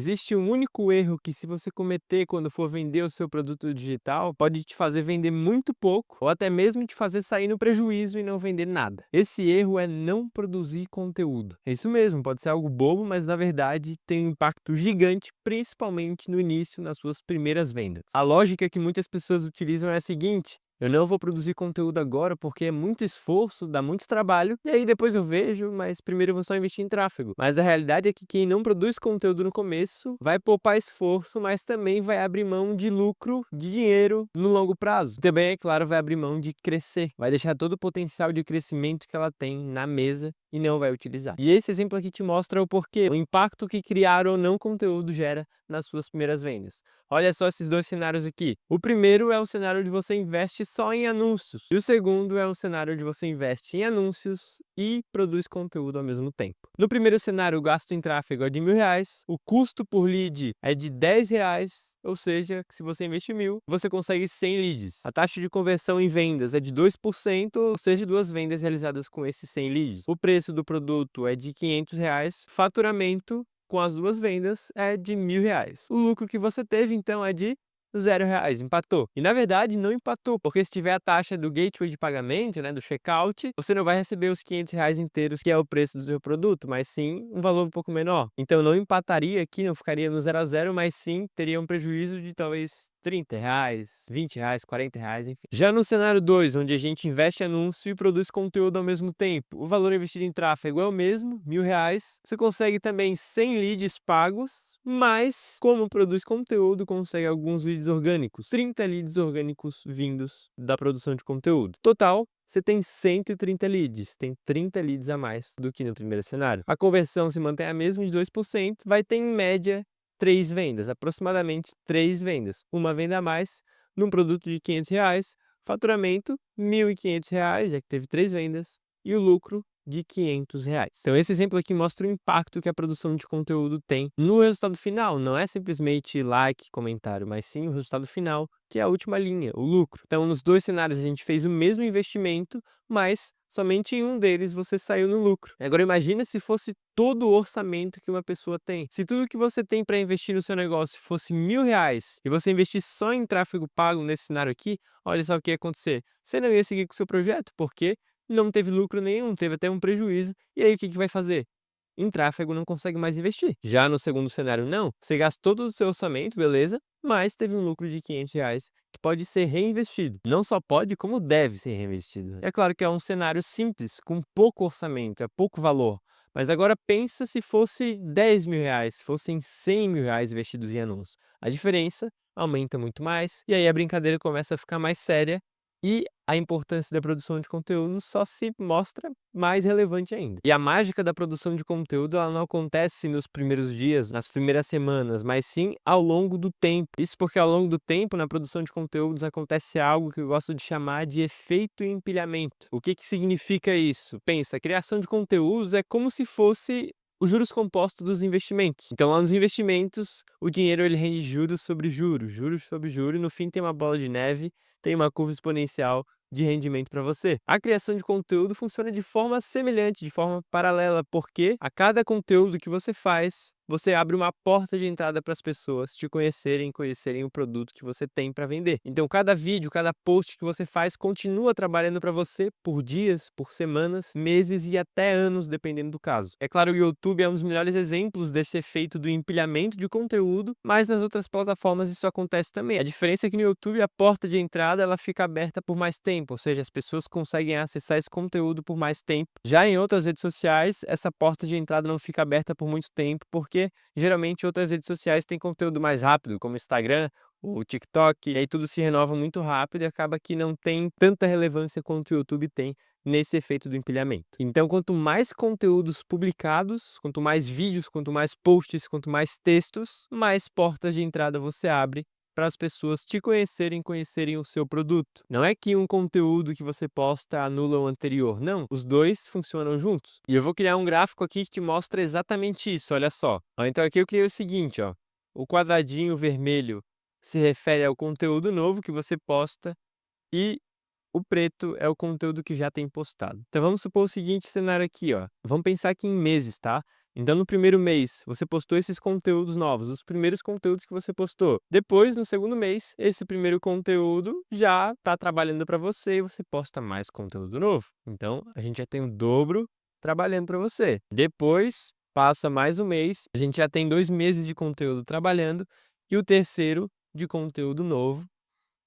Existe um único erro que, se você cometer quando for vender o seu produto digital, pode te fazer vender muito pouco ou até mesmo te fazer sair no prejuízo e não vender nada. Esse erro é não produzir conteúdo. É isso mesmo, pode ser algo bobo, mas na verdade tem um impacto gigante, principalmente no início, nas suas primeiras vendas. A lógica que muitas pessoas utilizam é a seguinte: eu não vou produzir conteúdo agora porque é muito esforço, dá muito trabalho, e aí depois eu vejo, mas primeiro eu vou só investir em tráfego. Mas a realidade é que quem não produz conteúdo no começo vai poupar esforço, mas também vai abrir mão de lucro, de dinheiro no longo prazo. E também, é claro, vai abrir mão de crescer, vai deixar todo o potencial de crescimento que ela tem na mesa e não vai utilizar. E esse exemplo aqui te mostra o porquê, o impacto que criar ou não conteúdo gera nas suas primeiras vendas. Olha só esses dois cenários aqui. O primeiro é um cenário onde você investe só em anúncios. E o segundo é um cenário onde você investe em anúncios e produz conteúdo ao mesmo tempo. No primeiro cenário, o gasto em tráfego é de R$ 1.000, o custo por lead é de R$ 10, ou seja, se você investe 1.000, você consegue 100 leads. A taxa de conversão em vendas é de 2%, ou seja, 2 vendas realizadas com esses 100 leads. O preço do produto é de R$ 500, faturamento com as 2 vendas é de R$ 1.000. O lucro que você teve, então, é de R$ 0, empatou. E na verdade não empatou, porque se tiver a taxa do gateway de pagamento, né, do checkout, você não vai receber os R$ 500 inteiros, que é o preço do seu produto, mas sim um valor um pouco menor. Então não empataria aqui, não ficaria no 0 a 0, mas sim teria um prejuízo de talvez R$ 30, R$ 20, R$ 40, enfim. Já no cenário 2, onde a gente investe em anúncio e produz conteúdo ao mesmo tempo, o valor investido em tráfego é o mesmo, R$ 1.000. Você consegue também 100 leads pagos, mas como produz conteúdo, consegue alguns leads orgânicos, 30 leads orgânicos vindos da produção de conteúdo. Total, você tem 130 leads, tem 30 leads a mais do que no primeiro cenário. A conversão se mantém a mesma de 2%, vai ter em média 3 vendas, aproximadamente 3 vendas. Uma venda a mais num produto de R$ 500, faturamento R$ 1.500, já que teve 3 vendas, e o lucro de R$ 500. Então esse exemplo aqui mostra o impacto que a produção de conteúdo tem no resultado final. Não é simplesmente like, comentário, mas sim o resultado final, que é a última linha, o lucro. Então nos dois cenários a gente fez o mesmo investimento, mas somente em um deles você saiu no lucro. Agora imagina se fosse todo o orçamento que uma pessoa tem. Se tudo que você tem para investir no seu negócio fosse R$ 1.000 e você investir só em tráfego pago nesse cenário aqui, olha só o que ia acontecer. Você não ia seguir com o seu projeto, porque não teve lucro nenhum, teve até um prejuízo. E aí o que vai fazer? Em tráfego não consegue mais investir. Já no segundo cenário, não. Você gastou todo o seu orçamento, beleza, mas teve um lucro de R$ 500 que pode ser reinvestido. Não só pode, como deve ser reinvestido. É claro que é um cenário simples, com pouco orçamento, é pouco valor. Mas agora pensa se fosse R$ 10.000, se fossem R$ 100.000 investidos em anúncios. A diferença aumenta muito mais, e aí a brincadeira começa a ficar mais séria e a importância da produção de conteúdo só se mostra mais relevante ainda. E a mágica da produção de conteúdo, ela não acontece nos primeiros dias, nas primeiras semanas, mas sim ao longo do tempo. Isso porque ao longo do tempo, na produção de conteúdos, acontece algo que eu gosto de chamar de efeito empilhamento. O que significa isso? Pensa, a criação de conteúdos é como se fosse os juros compostos dos investimentos. Então, lá nos investimentos, o dinheiro ele rende juros sobre juros, juros sobre juros, e no fim tem uma bola de neve, tem uma curva exponencial de rendimento para você. A criação de conteúdo funciona de forma semelhante, de forma paralela, porque a cada conteúdo que você faz, você abre uma porta de entrada para as pessoas te conhecerem, conhecerem o produto que você tem para vender. Então, cada vídeo, cada post que você faz continua trabalhando para você por dias, por semanas, meses e até anos, dependendo do caso. É claro, o YouTube é um dos melhores exemplos desse efeito do empilhamento de conteúdo, mas nas outras plataformas isso acontece também. A diferença é que no YouTube a porta de entrada ela fica aberta por mais tempo, ou seja, as pessoas conseguem acessar esse conteúdo por mais tempo. Já em outras redes sociais, essa porta de entrada não fica aberta por muito tempo, porque geralmente outras redes sociais têm conteúdo mais rápido, como o Instagram, o TikTok, e aí tudo se renova muito rápido e acaba que não tem tanta relevância quanto o YouTube tem nesse efeito do empilhamento. Então, quanto mais conteúdos publicados, quanto mais vídeos, quanto mais posts, quanto mais textos, mais portas de entrada você abre para as pessoas te conhecerem, conhecerem o seu produto. Não é que um conteúdo que você posta anula o anterior, não. Os dois funcionam juntos. E eu vou criar um gráfico aqui que te mostra exatamente isso, olha só. Então aqui eu criei o seguinte, ó. O quadradinho vermelho se refere ao conteúdo novo que você posta e o preto é o conteúdo que já tem postado. Então vamos supor o seguinte cenário aqui, ó. Vamos pensar aqui em meses, tá? Então, no primeiro mês, você postou esses conteúdos novos, os primeiros conteúdos que você postou. Depois, no segundo mês, esse primeiro conteúdo já está trabalhando para você e você posta mais conteúdo novo. Então, a gente já tem o dobro trabalhando para você. Depois, passa mais um mês, a gente já tem 2 meses de conteúdo trabalhando e o terceiro de conteúdo novo.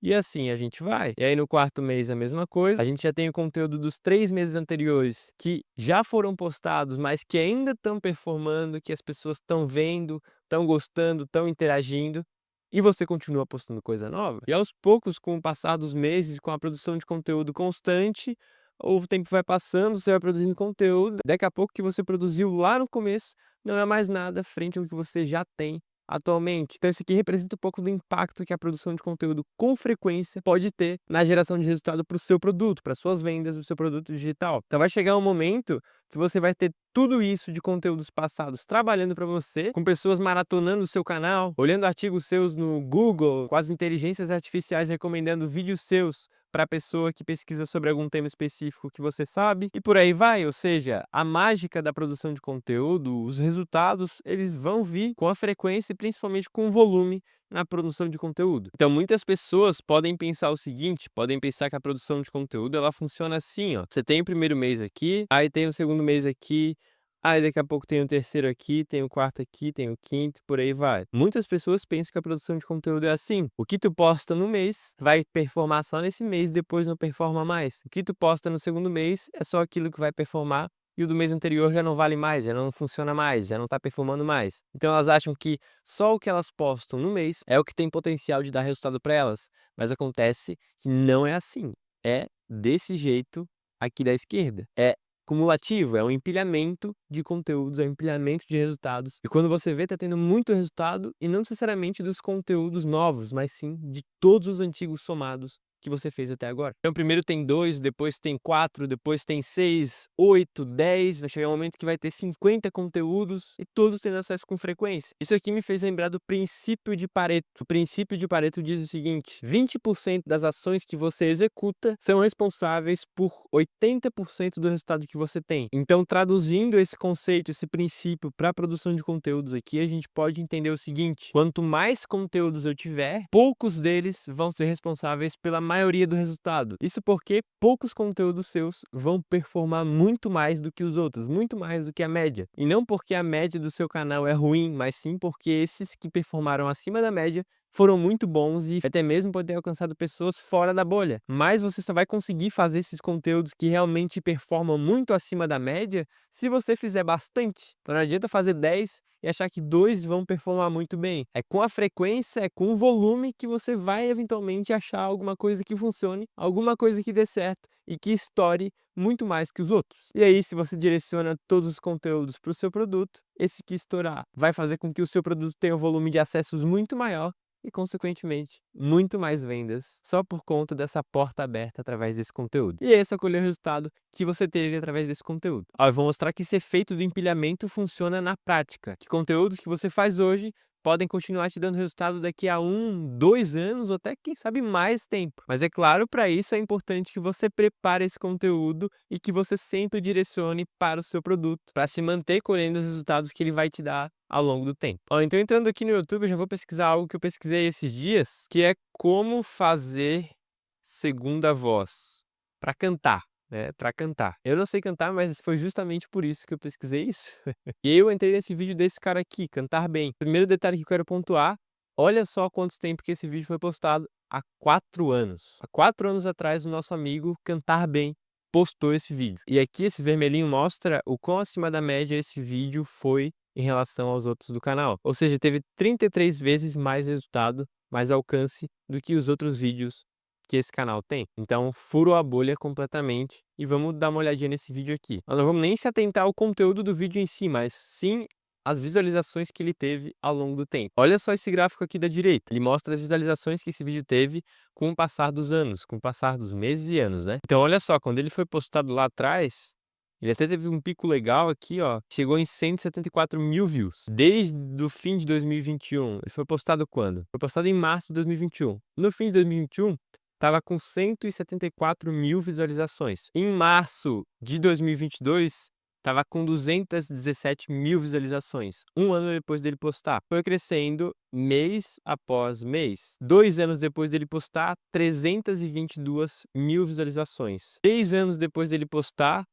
E assim a gente vai. E aí no quarto mês a mesma coisa. A gente já tem o conteúdo dos 3 meses anteriores que já foram postados, mas que ainda estão performando, que as pessoas estão vendo, estão gostando, estão interagindo. E você continua postando coisa nova. E aos poucos, com o passar dos meses, com a produção de conteúdo constante, o tempo vai passando, você vai produzindo conteúdo. Daqui a pouco o que você produziu lá no começo não é mais nada frente ao que você já tem atualmente. Então isso aqui representa um pouco do impacto que a produção de conteúdo com frequência pode ter na geração de resultado para o seu produto, para suas vendas do seu produto digital. Então vai chegar um momento que você vai ter tudo isso de conteúdos passados trabalhando para você, com pessoas maratonando o seu canal, olhando artigos seus no Google, com as inteligências artificiais recomendando vídeos seus para a pessoa que pesquisa sobre algum tema específico que você sabe, e por aí vai. Ou seja, a mágica da produção de conteúdo, os resultados, eles vão vir com a frequência e principalmente com o volume na produção de conteúdo. Então muitas pessoas podem pensar o seguinte, podem pensar que a produção de conteúdo ela funciona assim, ó. Você tem o primeiro mês aqui, aí tem o segundo mês aqui, aí daqui a pouco tem o terceiro aqui, tem o quarto aqui, tem o quinto, por aí vai. Muitas pessoas pensam que a produção de conteúdo é assim. O que tu posta no mês vai performar só nesse mês, depois não performa mais. O que tu posta no segundo mês é só aquilo que vai performar e o do mês anterior já não vale mais, já não funciona mais, já não está performando mais. Então elas acham que só o que elas postam no mês é o que tem potencial de dar resultado para elas. Mas acontece que não é assim. É desse jeito aqui da esquerda. É cumulativo, é um empilhamento de conteúdos, é um empilhamento de resultados. E quando você vê, tá tendo muito resultado, e não necessariamente dos conteúdos novos, mas sim de todos os antigos somados que você fez até agora. Então primeiro tem 2, depois tem 4, depois tem 6, 8, 10, vai chegar um momento que vai ter 50 conteúdos e todos tendo acesso com frequência. Isso aqui me fez lembrar do princípio de Pareto. O princípio de Pareto diz o seguinte: 20% das ações que você executa são responsáveis por 80% do resultado que você tem. Então, traduzindo esse conceito, esse princípio para a produção de conteúdos aqui, a gente pode entender o seguinte: quanto mais conteúdos eu tiver, poucos deles vão ser responsáveis pela maioria do resultado. Isso porque poucos conteúdos seus vão performar muito mais do que os outros, muito mais do que a média. E não porque a média do seu canal é ruim, mas sim porque esses que performaram acima da média foram muito bons e até mesmo podem ter alcançado pessoas fora da bolha. Mas você só vai conseguir fazer esses conteúdos que realmente performam muito acima da média se você fizer bastante. Então não adianta fazer 10 e achar que 2 vão performar muito bem. É com a frequência, é com o volume que você vai eventualmente achar alguma coisa que funcione, alguma coisa que dê certo e que estoure muito mais que os outros. E aí, se você direciona todos os conteúdos para o seu produto, esse que estourar vai fazer com que o seu produto tenha um volume de acessos muito maior e, consequentemente, muito mais vendas só por conta dessa porta aberta através desse conteúdo. E esse é o resultado que você teve através desse conteúdo. Eu vou mostrar que esse efeito do empilhamento funciona na prática, que conteúdos que você faz hoje podem continuar te dando resultado daqui a 1, 2 anos ou até, quem sabe, mais tempo. Mas é claro, para isso é importante que você prepare esse conteúdo e que você sempre direcione para o seu produto, para se manter colhendo os resultados que ele vai te dar ao longo do tempo. Então entrando aqui no YouTube, eu já vou pesquisar algo que eu pesquisei esses dias, que é como fazer segunda voz para cantar. Para cantar. Eu não sei cantar, mas foi justamente por isso que eu pesquisei isso. E aí eu entrei nesse vídeo desse cara aqui, Cantar Bem. Primeiro detalhe que eu quero pontuar, olha só há quanto tempo que esse vídeo foi postado. Há 4 anos. Há 4 anos atrás, o nosso amigo Cantar Bem postou esse vídeo. E aqui esse vermelhinho mostra o quão acima da média esse vídeo foi em relação aos outros do canal. Ou seja, teve 33 vezes mais resultado, mais alcance do que os outros vídeos que esse canal tem. Então, furou a bolha completamente e vamos dar uma olhadinha nesse vídeo aqui. Nós não vamos nem se atentar ao conteúdo do vídeo em si, mas sim as visualizações que ele teve ao longo do tempo. Olha só esse gráfico aqui da direita. Ele mostra as visualizações que esse vídeo teve com o passar dos anos, com o passar dos meses e anos, né? Então, olha só, quando ele foi postado lá atrás, ele até teve um pico legal aqui, ó. Chegou em 174 mil views. Desde o fim de 2021. Ele foi postado quando? Foi postado em março de 2021. No fim de 2021, estava com 174 mil visualizações. Em março de 2022, Tava com 217 mil visualizações, um ano depois dele postar. Foi crescendo mês após mês. 2 anos depois dele postar, 322 mil visualizações. 3 anos depois dele postar,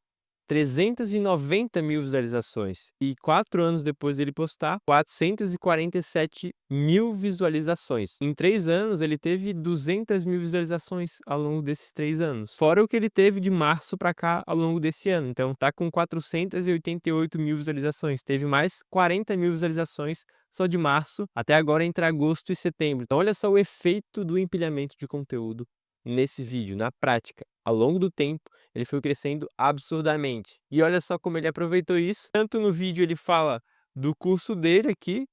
390 mil visualizações. E 4 anos depois dele postar, 447 mil visualizações. Em 3 anos, ele teve 200 mil visualizações ao longo desses 3 anos. Fora o que ele teve de março pra cá ao longo desse ano. Então, tá com 488 mil visualizações. Teve mais 40 mil visualizações só de março até agora entre agosto e setembro. Então, olha só o efeito do empilhamento de conteúdo nesse vídeo, na prática. Ao longo do tempo, ele foi crescendo absurdamente. E olha só como ele aproveitou isso. Tanto no vídeo ele fala do curso dele aqui,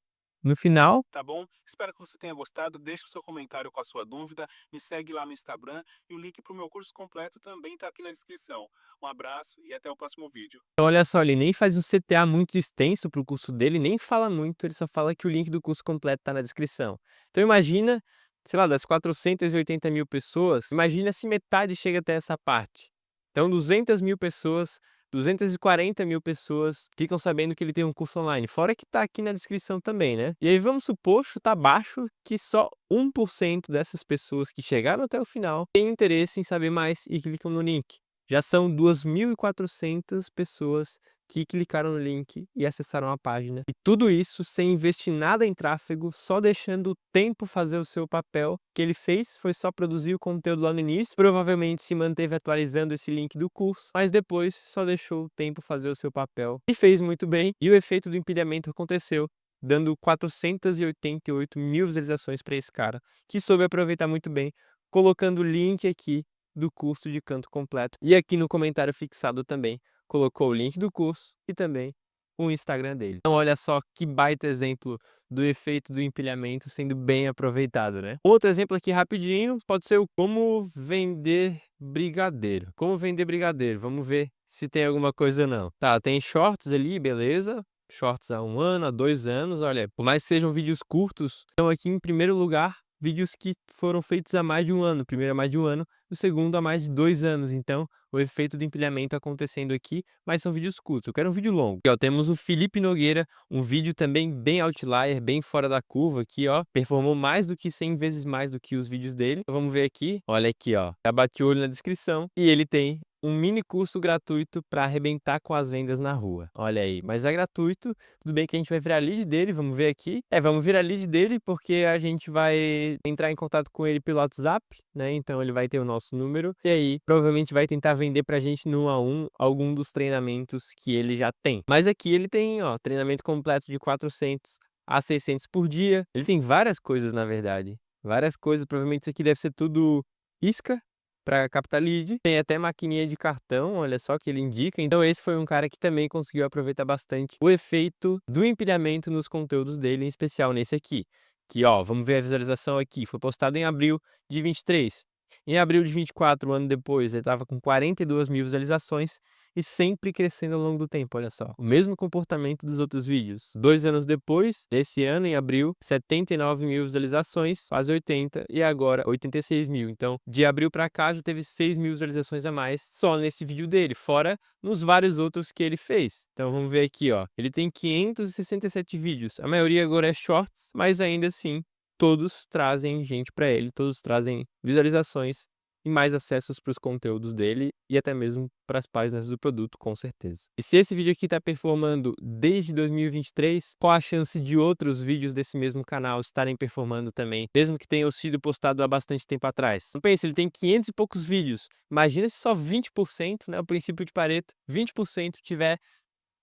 no final. Tá bom? Espero que você tenha gostado. Deixe o seu comentário com a sua dúvida. Me segue lá no Instagram e o link para o meu curso completo também está aqui na descrição. Um abraço e até o próximo vídeo. Então, olha só, ele nem faz um CTA muito extenso para o curso dele, nem fala muito, ele só fala que o link do curso completo está na descrição. Então imagina, sei lá, das 480 mil pessoas, imagina se metade chega até essa parte. Então 200 mil pessoas, 240 mil pessoas ficam sabendo que ele tem um curso online, fora que tá aqui na descrição também, né? E aí vamos supor, chutar baixo, que só 1% dessas pessoas que chegaram até o final têm interesse em saber mais e clicam no link. Já são 2.400 pessoas que clicaram no link e acessaram a página. E tudo isso sem investir nada em tráfego, só deixando o tempo fazer o seu papel. O que ele fez foi só produzir o conteúdo lá no início, provavelmente se manteve atualizando esse link do curso, mas depois só deixou o tempo fazer o seu papel. E fez muito bem, e o efeito do empilhamento aconteceu, dando 488 mil visualizações para esse cara, que soube aproveitar muito bem, colocando o link aqui do curso de canto completo. E aqui no comentário fixado também colocou o link do curso e também o Instagram dele. Então olha só que baita exemplo do efeito do empilhamento sendo bem aproveitado, né? Outro exemplo aqui rapidinho pode ser o como vender brigadeiro. Como vender brigadeiro? Vamos ver se tem alguma coisa ou não. Tá, tem shorts ali, beleza? Shorts há 1 ano, há 2 anos, olha, por mais que sejam vídeos curtos, estão aqui em primeiro lugar vídeos que foram feitos há mais de 1 ano. O primeiro há mais de 1 ano, o segundo há mais de 2 anos. Então, o efeito do empilhamento acontecendo aqui, mas são vídeos curtos. Eu quero um vídeo longo. Aqui, ó, temos o Felipe Nogueira, um vídeo também bem outlier, bem fora da curva aqui, ó. Performou mais do que 100 vezes mais do que os vídeos dele. Então, vamos ver aqui. Olha aqui, ó. Já bati o olho na descrição e ele tem um mini curso gratuito para arrebentar com as vendas na rua. Olha aí, mas é gratuito. Tudo bem que a gente vai virar lead dele, vamos ver aqui. Vamos virar lead dele porque a gente vai entrar em contato com ele pelo WhatsApp, né? Então ele vai ter o nosso número e aí provavelmente vai tentar vender pra gente no 1 a 1 algum dos treinamentos que ele já tem. Mas aqui ele tem, ó, treinamento completo de 400 a 600 por dia. Ele tem várias coisas, na verdade. Várias coisas, provavelmente isso aqui deve ser tudo isca para captar lead. Tem até maquininha de cartão, olha só que ele indica. Então esse foi um cara que também conseguiu aproveitar bastante o efeito do empilhamento nos conteúdos dele, em especial nesse aqui. Que ó, vamos ver a visualização aqui, foi postado em abril de 23. Em abril de 24, um ano depois, ele estava com 42 mil visualizações e sempre crescendo ao longo do tempo, olha só. O mesmo comportamento dos outros vídeos. 2 anos depois, esse ano, em abril, 79 mil visualizações, quase 80, e agora 86 mil. Então, de abril para cá, já teve 6 mil visualizações a mais só nesse vídeo dele, fora nos vários outros que ele fez. Então, vamos ver aqui, ó. Ele tem 567 vídeos. A maioria agora é shorts, mas ainda assim, todos trazem gente para ele, todos trazem visualizações e mais acessos para os conteúdos dele e até mesmo para as páginas do produto, com certeza. E se esse vídeo aqui está performando desde 2023, qual a chance de outros vídeos desse mesmo canal estarem performando também, mesmo que tenham sido postados há bastante tempo atrás? Não pense, ele tem 500 e poucos vídeos. Imagina se só 20%, né, o princípio de Pareto, 20% tiver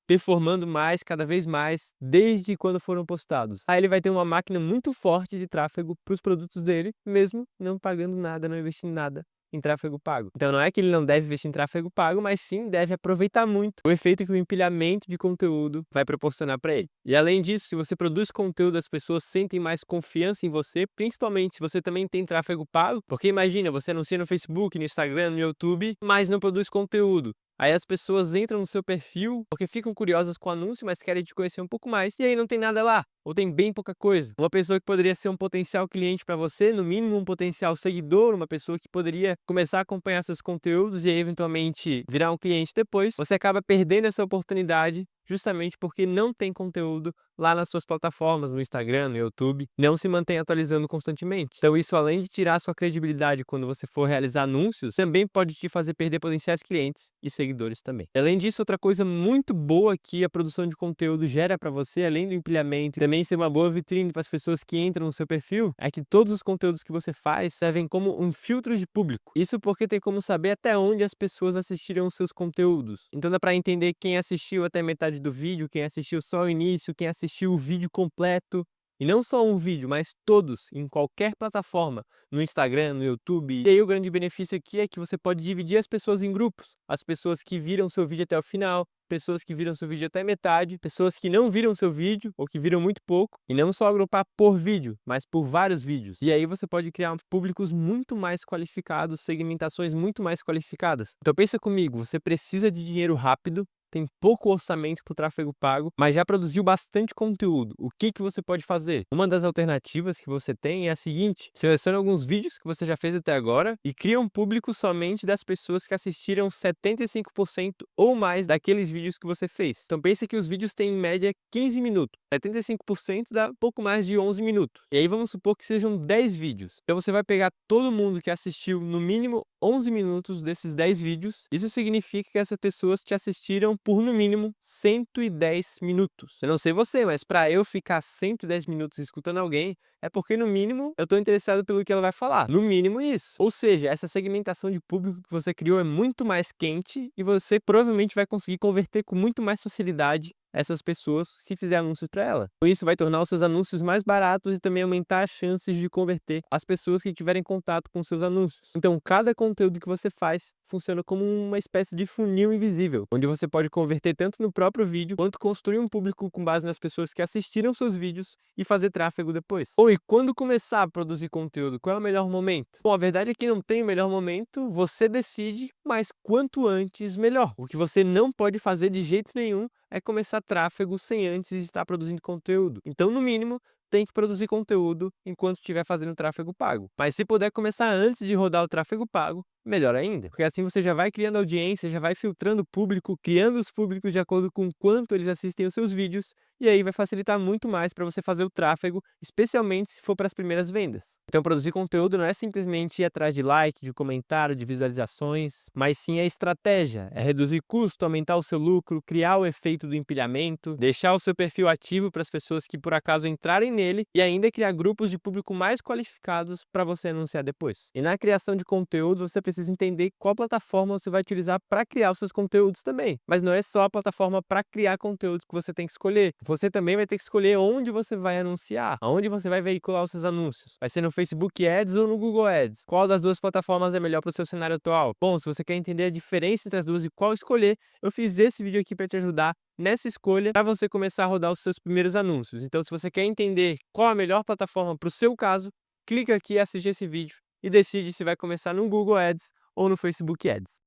performando mais, cada vez mais, desde quando foram postados. Aí ele vai ter uma máquina muito forte de tráfego para os produtos dele, mesmo não pagando nada, não investindo nada em tráfego pago. Então não é que ele não deve investir em tráfego pago, mas sim deve aproveitar muito o efeito que o empilhamento de conteúdo vai proporcionar para ele. E além disso, se você produz conteúdo, as pessoas sentem mais confiança em você, principalmente se você também tem tráfego pago, porque imagina, você anuncia no Facebook, no Instagram, no YouTube, mas não produz conteúdo. Aí as pessoas entram no seu perfil porque ficam curiosas com o anúncio, mas querem te conhecer um pouco mais, e aí não tem nada lá, ou tem bem pouca coisa. Uma pessoa que poderia ser um potencial cliente para você, no mínimo um potencial seguidor, uma pessoa que poderia começar a acompanhar seus conteúdos e aí, eventualmente virar um cliente depois, você acaba perdendo essa oportunidade justamente porque não tem conteúdo lá nas suas plataformas, no Instagram, no YouTube, não se mantém atualizando constantemente. Então isso, além de tirar sua credibilidade quando você for realizar anúncios, também pode te fazer perder potenciais clientes e seguidores também. Além disso, outra coisa muito boa que a produção de conteúdo gera para você, além do empilhamento, e também ser uma boa vitrine para as pessoas que entram no seu perfil, é que todos os conteúdos que você faz servem como um filtro de público. Isso porque tem como saber até onde as pessoas assistiram os seus conteúdos. Então dá para entender quem assistiu até metade do vídeo, quem assistiu só o início, quem assistiu o vídeo completo. E não só um vídeo, mas todos, em qualquer plataforma, no Instagram, no YouTube. E aí o grande benefício aqui é que você pode dividir as pessoas em grupos. As pessoas que viram seu vídeo até o final, pessoas que viram seu vídeo até metade, pessoas que não viram seu vídeo ou que viram muito pouco. E não só agrupar por vídeo, mas por vários vídeos. E aí você pode criar públicos muito mais qualificados, segmentações muito mais qualificadas. Então pensa comigo, você precisa de dinheiro rápido, tem pouco orçamento para o tráfego pago, mas já produziu bastante conteúdo. O que você pode fazer? Uma das alternativas que você tem é a seguinte: selecione alguns vídeos que você já fez até agora e cria um público somente das pessoas que assistiram 75% ou mais daqueles vídeos que você fez. Então pense que os vídeos têm em média 15 minutos. 75% dá pouco mais de 11 minutos. E aí vamos supor que sejam 10 vídeos. Então você vai pegar todo mundo que assistiu no mínimo 11 minutos desses 10 vídeos. Isso significa que essas pessoas te assistiram por no mínimo 110 minutos. Eu não sei você, mas para eu ficar 110 minutos escutando alguém, é porque no mínimo eu estou interessado pelo que ela vai falar. No mínimo isso. Ou seja, essa segmentação de público que você criou é muito mais quente e você provavelmente vai conseguir converter com muito mais facilidade essas pessoas se fizer anúncios para ela. Com isso vai tornar os seus anúncios mais baratos e também aumentar as chances de converter as pessoas que tiverem contato com seus anúncios. Então cada conteúdo que você faz funciona como uma espécie de funil invisível, onde você pode converter tanto no próprio vídeo, quanto construir um público com base nas pessoas que assistiram seus vídeos e fazer tráfego depois. E quando começar a produzir conteúdo, qual é o melhor momento? Bom, a verdade é que não tem o melhor momento, você decide, mas quanto antes, melhor. O que você não pode fazer de jeito nenhum é começar tráfego sem antes estar produzindo conteúdo. Então, no mínimo, tem que produzir conteúdo enquanto estiver fazendo tráfego pago. Mas se puder começar antes de rodar o tráfego pago, melhor ainda. Porque assim você já vai criando audiência, já vai filtrando o público, criando os públicos de acordo com quanto eles assistem os seus vídeos, e aí vai facilitar muito mais para você fazer o tráfego, especialmente se for para as primeiras vendas. Então produzir conteúdo não é simplesmente ir atrás de like, de comentário, de visualizações, mas sim a estratégia, é reduzir custo, aumentar o seu lucro, criar o efeito do empilhamento, deixar o seu perfil ativo para as pessoas que por acaso entrarem nele e ainda criar grupos de público mais qualificados para você anunciar depois. E na criação de conteúdo você precisa entender qual plataforma você vai utilizar para criar os seus conteúdos também. Mas não é só a plataforma para criar conteúdo que você tem que escolher. Você também vai ter que escolher onde você vai anunciar, aonde você vai veicular os seus anúncios. Vai ser no Facebook Ads ou no Google Ads? Qual das duas plataformas é melhor para o seu cenário atual? Bom, se você quer entender a diferença entre as duas e qual escolher, eu fiz esse vídeo aqui para te ajudar nessa escolha para você começar a rodar os seus primeiros anúncios. Então, se você quer entender qual a melhor plataforma para o seu caso, clica aqui e assiste esse vídeo e decide se vai começar no Google Ads ou no Facebook Ads.